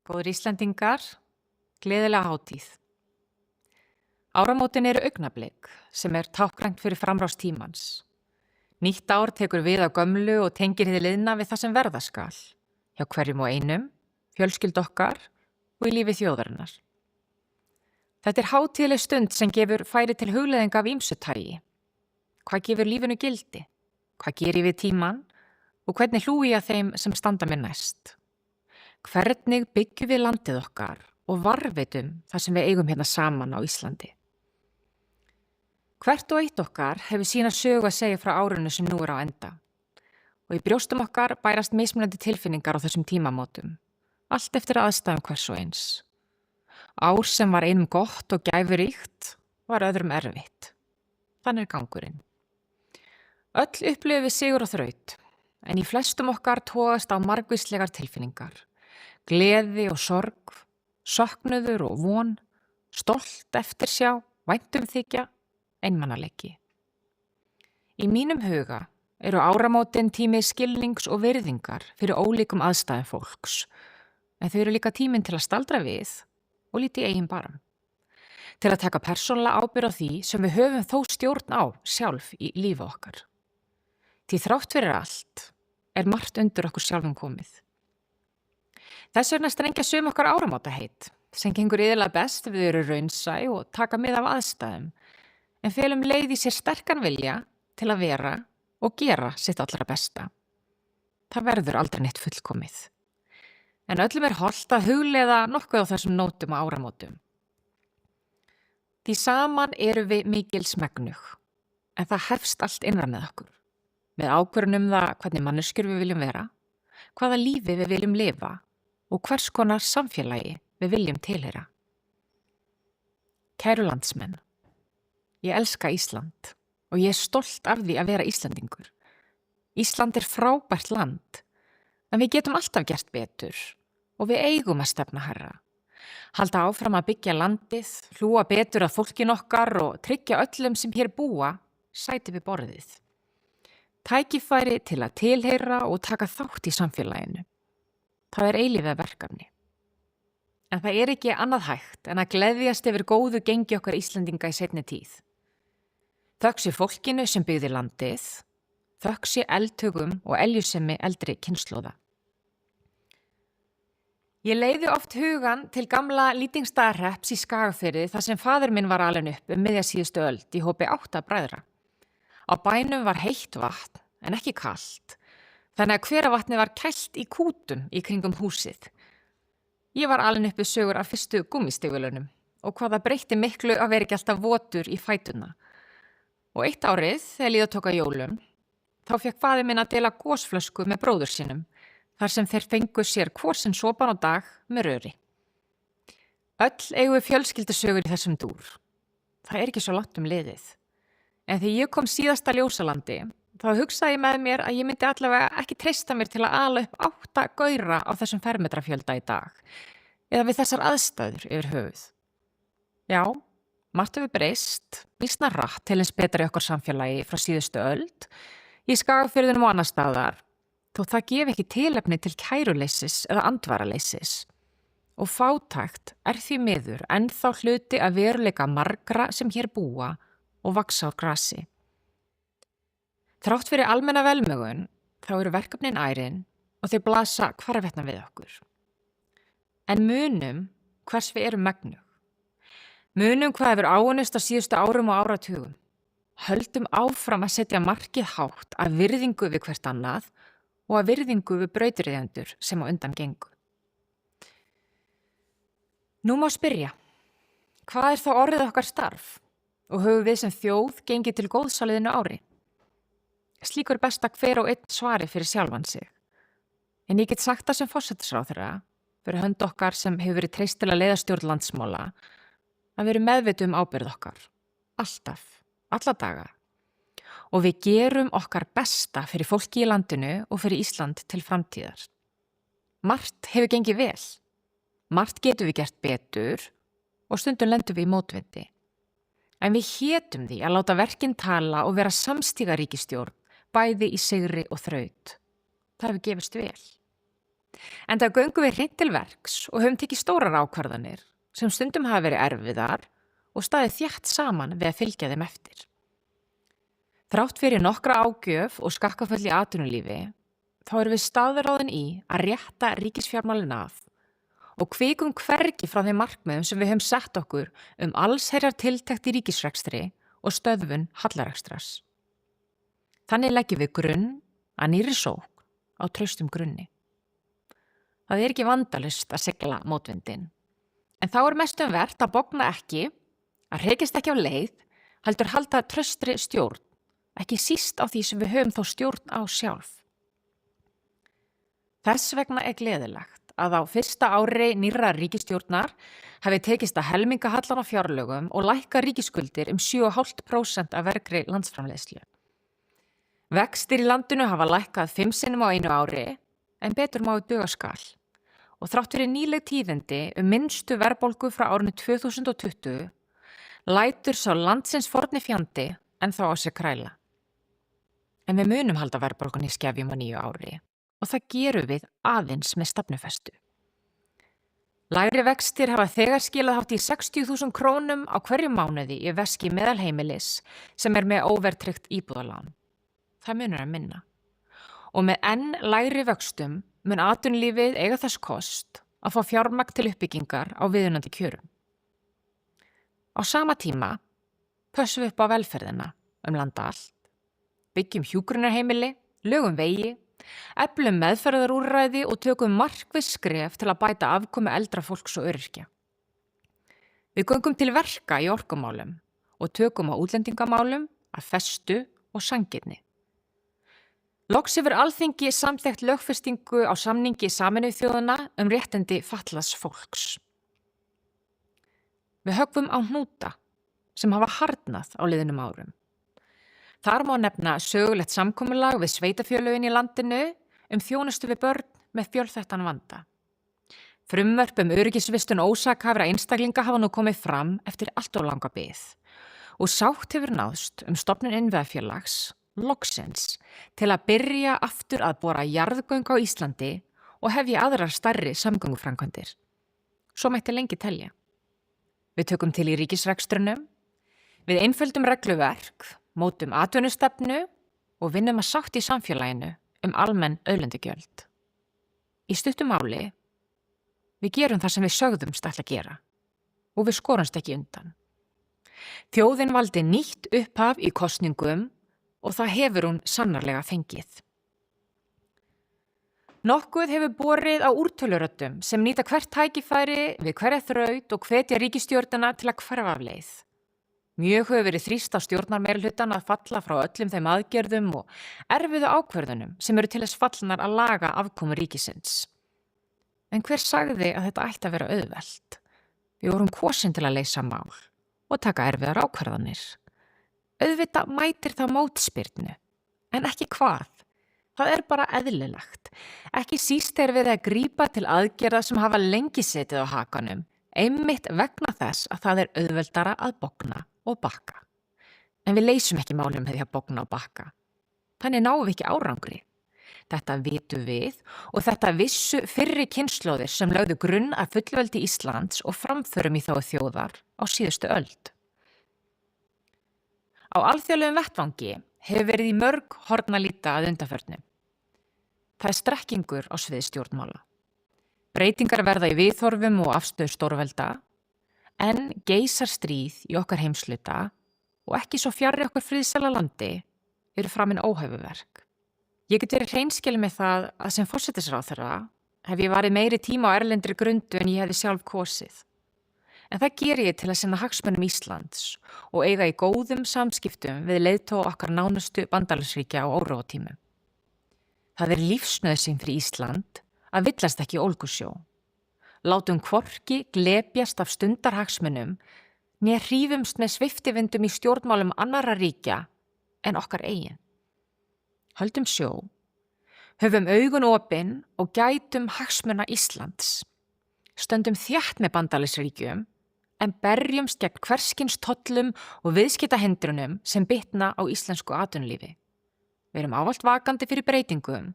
Góðir Íslendingar, gleðilega hátíð. Áramótin eru augnablik sem táknrænt fyrir framrás tímans. Nýtt ár tekur við á gömlu og tengir hið liðna við það sem verða skal, hjá hverjum og einum, fjölskyldu okkar og í lífi þjóðarinnar. Þetta hátíðleg stund sem gefur færi til hugleiðinga af ýmsu tagi. Hvað gefur lífinu gildi? Hvað geri við tíman? Og hvernig hlúi ég að þeim sem standa mér næst? Hvernig byggjum við landið okkar og varðveitum það sem við eigum hérna saman á Íslandi? Hvert og eitt okkar hefur sína sögu að segja frá árinu sem nú á enda. Og í brjóstum okkar bærast mismunandi tilfinningar á þessum tímamótum, allt eftir aðstæðum hvers og eins. Ár sem var einum gott og gæfuríkt var öðrum erfitt. Þannig gangurinn. Öll upplifum við sigur og þraut, en í flestum okkar togast á margvíslegar tilfinningar. Gleði og sorg, söknuður og von, stolt eftirsjá, væntumþykja, einmanaleiki. Í mínum huga eru áramótin tími skilnings og virðingar fyrir ólíkum aðstæðum fólks, en þau eru líka tíminn til að staldra við og líti eigin barm. Til að taka persónulega ábyrgð á því sem við höfum þó stjórn á sjálf í lífi okkar. Því þrátt fyrir allt margt undir okkur sjálfum komið. Þess vegna strengja sum okkar áramótaheit, sem gengur iðulega best við eru raunsæ og taka mið af aðstæðum, en felum leið í sér sterkan vilja til að vera og gera sitt allra besta. Það verður aldrei neitt fullkomið. En öllum hollt að hugleiða nokkuð á þessum nótum og áramótum. Því saman eru við mikil smegnug, en það hefst allt innra með okkur. Með ákvörðun það hvernig manneskjur við viljum vera, hvaða lífi við viljum lifa og hvers konar samfélagi við viljum tilheyra. Kæru landsmenn, ég elska Ísland og ég stolt af því að vera Íslendingur. Ísland frábært land, en við getum alltaf gert betur og við eigum að stefna hærra. Halda áfram að byggja landið, hlúa betur að fólkin okkar og tryggja öllum sem hér búa sæti við borðið. Tækifæri til að tilheyra og taka þátt í samfélaginu. Það eilífið verkefni. En það ekki annað hægt en að gleðjast yfir góðu gengi okkar Íslendinga í seinni tíð. Þökk sé fólkinu sem byggði landið, þökk sé eldhugum og eljusemi eldri kynslóða. Ég leiði oft hugan til gamla Lýtingsstaðahrepps í Skagafirði þar sem faðir minn var alinn upp miðja síðustu öld í hópi 8 bræðra. Á bænum var heitt vatn, en ekki kalt, þannig að hveravatnið var kælt í kútum í kringum húsið. Ég var alin uppi sögur af fyrstu gúmmístígvélunum og hvað það breytti miklu að vera ekki alltaf votur í fætuna. Og eitt árið, þegar líða tók að jólum, þá fékk faðir minn að dela gosflösku með bróður sínum, þar sem þeir fengu sér hvor sinn sopan á dag með röri. Öll eigum við fjölskyldusögur í þessum dúr. Það ekki svo langt liðið. En þegar ég kom síðast að Ljósalandi, þá hugsaði ég með mér að ég myndi allavega ekki treysta mér til að ala upp 8 gaura á þessum fermetrafjölda í dag, eða við þessar aðstæður yfir höfuð. Já, margt hefur breyst, vísna rætt til eins betra í okkar samfélagi frá síðustu öld, í Skagafirðinum og annar staðar, þó það gefi ekki tilefni til kæruleysis eða andvaraleysis. Og fátækt því miður ennþá hluti að veruleika margra sem hér búa og vaxa á grasi. Þrátt fyrir almenna velmegun, þá eru verkefnin ærin og þau blasa hvarvetna við okkur. En munum hvers við erum megnug. Munum hvað hefur áunnist á síðustu árum og áratugum. Höldum áfram að setja markið hátt að virðingu við hvert annað og að virðingu við brautriðendur sem á undan gengu. Nú má spyrja, hvað þá orðið okkar starf? Og höfum við sem þjóð gengið til góðs á liðnu ári. Slíkur best að hver og einn svari fyrir sjálfan sig. En ég get sagt það sem forsætisráðherra, fyrir hönd okkar sem hefur verið treyst til að leiða stjórn landsmála, að við erum meðvituð ábyrgð okkar. Alltaf, alla daga. Og við gerum okkar besta fyrir fólki í landinu og fyrir Ísland til framtíðar. Margt hefur gengið vel. Margt getum við gert betur og stundum lendum við í mótvindi. En við hétum því að láta verkin tala og vera samstíga ríkisstjórn, bæði í sigri og þraut. Það hefur gefist vel. En það göngum við hreint til verks og höfum tekið stórar ákvarðanir sem stundum hafa verið erfiðar og staðið þétt saman við að fylgja þeim eftir. Þrátt fyrir nokkra ágjöf og skakkaföll í atvinnulífi, þá erum við staðráðin í að rétta ríkisfjármálin af og kvikum hvergi frá þeim markmiðum sem við höfum sett okkur allsherjar tiltekt í ríkisrekstri og stöðvun hallarekstrar. Þannig leggjum við grunn að nýrri sókn á traustum grunni. Það er ekki vandalaust að sigla mótvindinn, en þá er mestum vert að bogna ekki, að hrekjast ekki á leið, heldur halda traustri stjórn, ekki síst á því sem við höfum þó stjórn á sjálf. Þess vegna er gleðilegt að á fyrsta ári nýrrar ríkisstjórnar hafi tekist að helminga hallan á fjárlögum og lækka ríkisskuldir 7,5% af vergri landsframleiðslu. Vextir í landinu hafa lækkað 5 sinnum á einu ári, en betur má duga skal. Og þrátt fyrir nýleg tíðindi minnstu verðbólgu frá árinu 2020 lætur sá landsins forni fjandi en þá á sig kræla. En við munum halda verðbólgunni í skefjum á nýju ári og það gerum við aðeins með stefnufestu. Lægri vextir hafa þegar skilað hátt í 60.000 krónum á hverju mánuði í veski meðalheimilis sem er með óvertryggt íbúðalán. Það munur að minna. Og með enn lægri vöxtum mun atvinnulífið eiga þess kost að fá fjármagn til uppbyggingar á viðunandi kjörum. Á sama tíma pössum við upp á velferðina landa allt, byggjum hjúkrunarheimili, lögum vegi, eflum meðferðarúrræði og tökum markviss skref til að bæta afkomu eldra fólks og öryrkja. Við göngum til verka í orkumálum og tökum á útlendingamálum af festu og sanngirni. Loks hefur Alþingi samþykkt lögfestingu á samningi Sameinuðu þjóðanna réttindi fatlaðs fólks. Við höggvum á hnúta sem hafa harðnað á liðnum árum. Þar má nefna sögulegt samkomulag við sveitarfélögin í landinu þjónustu við börn með fjölþættan vanda. Frumvörp öryggisvistun ósakhæfra einstaklinga hafa nú komið fram eftir allt of langa bið og sátt hefur náðst stofnun innviðafélags loksins til að byrja aftur að bora jarðgöng á Íslandi og hefja aðrar stærri samgönguframkvæmdir. Svo mætti lengi telja. Við tökum til í ríkisrekstrunum, við einföldum regluverk, mótum atvinnustefnu og vinnum að sátt í samfélaginu almenn auðlindagjöld. Í stuttu máli, við gerum það sem við sögðumst ætla að gera og við skorumst ekki undan. Þjóðin valdi nýtt upphaf í kosningum og það hefur hún sannarlega fengið. Nokkuð hefur borið á úrtöluröddum sem nýta hvert tækifæri við hverja þraut og hvetja ríkisstjórnina til að hverfa af leið. Mjög hefur verið þrýst á stjórnarmeirihlutann að falla frá öllum þeim aðgerðum og erfiðu ákvörðunum sem eru til þess fallnar að laga afkomu ríkisins. En hver sagði að þetta ætti að vera auðvelt? Við vorum kosin til að leysa mál og taka erfiðar ákvörðanir. Auðvitað mætir það mótspyrnu, en ekki hvað. Það er bara eðlilegt. Ekki síst er við að grípa til aðgerða sem hafa lengi setið á hakanum, einmitt vegna þess að það er auðveldara að bogna og bakka. En við leysum ekki málum með því að bogna og bakka. Þannig náum við ekki árangri. Þetta vitum við og þetta vissu fyrri kynslóðir sem lögðu grunn að fullveldi Íslands og framförum í þá þjóðar á síðustu öld. Á alþjóðlegum vettvangi hefur verið í mörg horn að líta að undanförnu. Það er strekkingur á sviði stjórnmála. Breytingar verða í viðhorfum og afstöðu stórvelda, en geisar stríð í okkar heimshluta og ekki svo fjarri okkur friðsæla landi eru framin óhæfuverk. Ég get verið hreinskilin með það að sem forsætisráðherra hef ég varið meiri tíma á erlendri grundu en ég hefði sjálf kosið. En það geri ég til að sinna hagsmunum Íslands og eiga í góðum samskiptum við leiðtoga okkar nánustu bandalagsríkja á óróatímum. Það er lífsnauðsyn fyrir Ísland að villast ekki í ólgusjó. Látum hvorki glepjast af stundarhagsmunum né hrífumst með sviftivindum í stjórnmálum annarra ríkja en okkar eigin. Höldum sjó, höfum augun opin og gætum hagsmuna Íslands. Stöndum þétt með bandalagsríkjum en berjumst gegn hverskins tollum og viðskiptahindrunum sem bitna á íslensku atvinnulífi. Við erum ávallt vakandi fyrir breytingum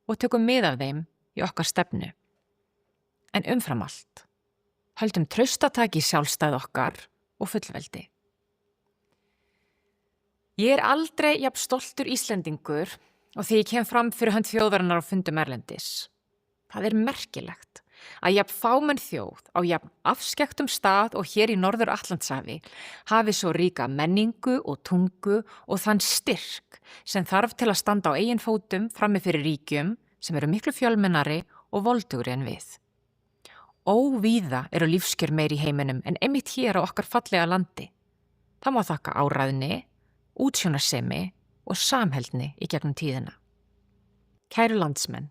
og tökum mið af þeim í okkar stefnu. En umfram allt, höldum traustataki í sjálfstæð okkar og fullveldi. Ég aldrei jafn stoltur Íslendingur og því ég kem fram fyrir hönd þjóðarinnar á fundum erlendis. Það merkilegt að jafn fámenn þjóð á jafn afskekktum stað og hér í Norður Atlantshafi hafi svo ríka menningu og tungu og þann styrk sem þarf til að standa á eigin fótum frammi fyrir ríkjum sem eru miklu fjölmennari og voldugri en við. Óvíða eru lífskjör meiri í heiminum en einmitt hér á okkar fallega landi. Það má þakka áræðni, útsjónarsemi og samheldni í gegnum tíðina. Kæru landsmenn.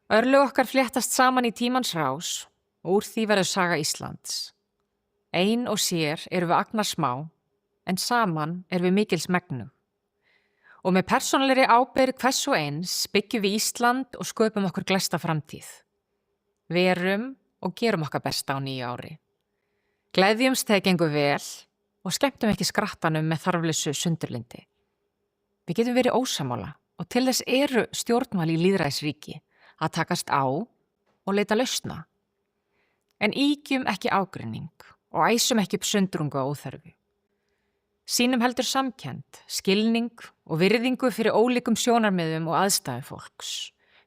Örlög okkar fléttast saman í tímans rás og úr því verður saga Íslands. Ein og sér erum við agnar smá, en saman erum við mikils megnu. Og með persónulegri ábyrgð hvers og eins byggjum við Ísland og sköpum okkur glæsta framtíð. Verum og gerum okkar besta á nýju ári. Gleðjumst þegar gengur vel og skemmtum ekki skrattanum með þarflausu sundurlyndi. Við getum verið ósammála og til þess eru stjórnmál í lýðræðisríki að takast á og leita lausna. En ýkjum ekki ágreining og æsum ekki upp sundrungu á óþörfu. Sýnum heldur samkennd, skilning og virðingu fyrir ólíkum sjónarmiðum og aðstæðum fólks.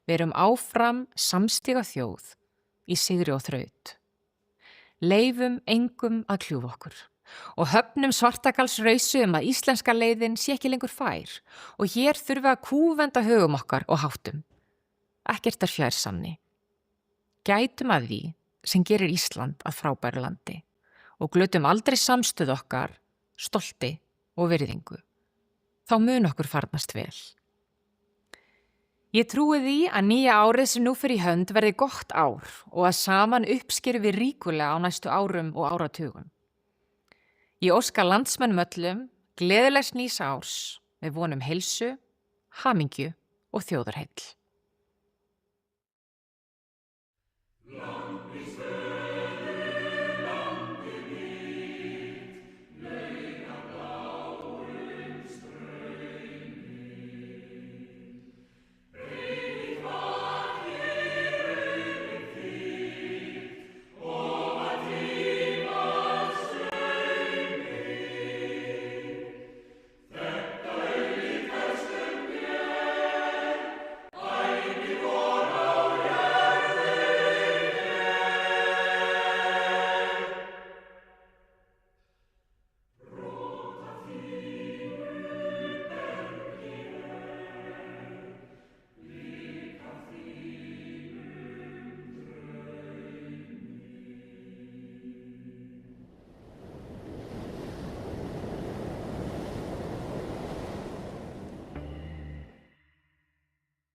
Verum áfram samstiga þjóð í sigri og þraut. Leifum engum að kljúfa okkur og höfnum svartakalsrausu að íslenska leiðin sé ekki lengur fær og hér þurfa að kúvenda hugum okkar og háttum. Ekkert fjær sanni. Gætum að því sem gerir Ísland að frábæru landi og glötum aldrei samstöð okkar, stolti og virðingu. Þá mun okkur farnast vel. Ég trúi því að nýja árið sem nú fer í hönd verði gott ár og að saman uppskerum við ríkulega á næstu árum og áratugum. Ég óska landsmönnum öllum gleðilegs nýs árs með vonum heilsu, hamingju og þjóðarheill.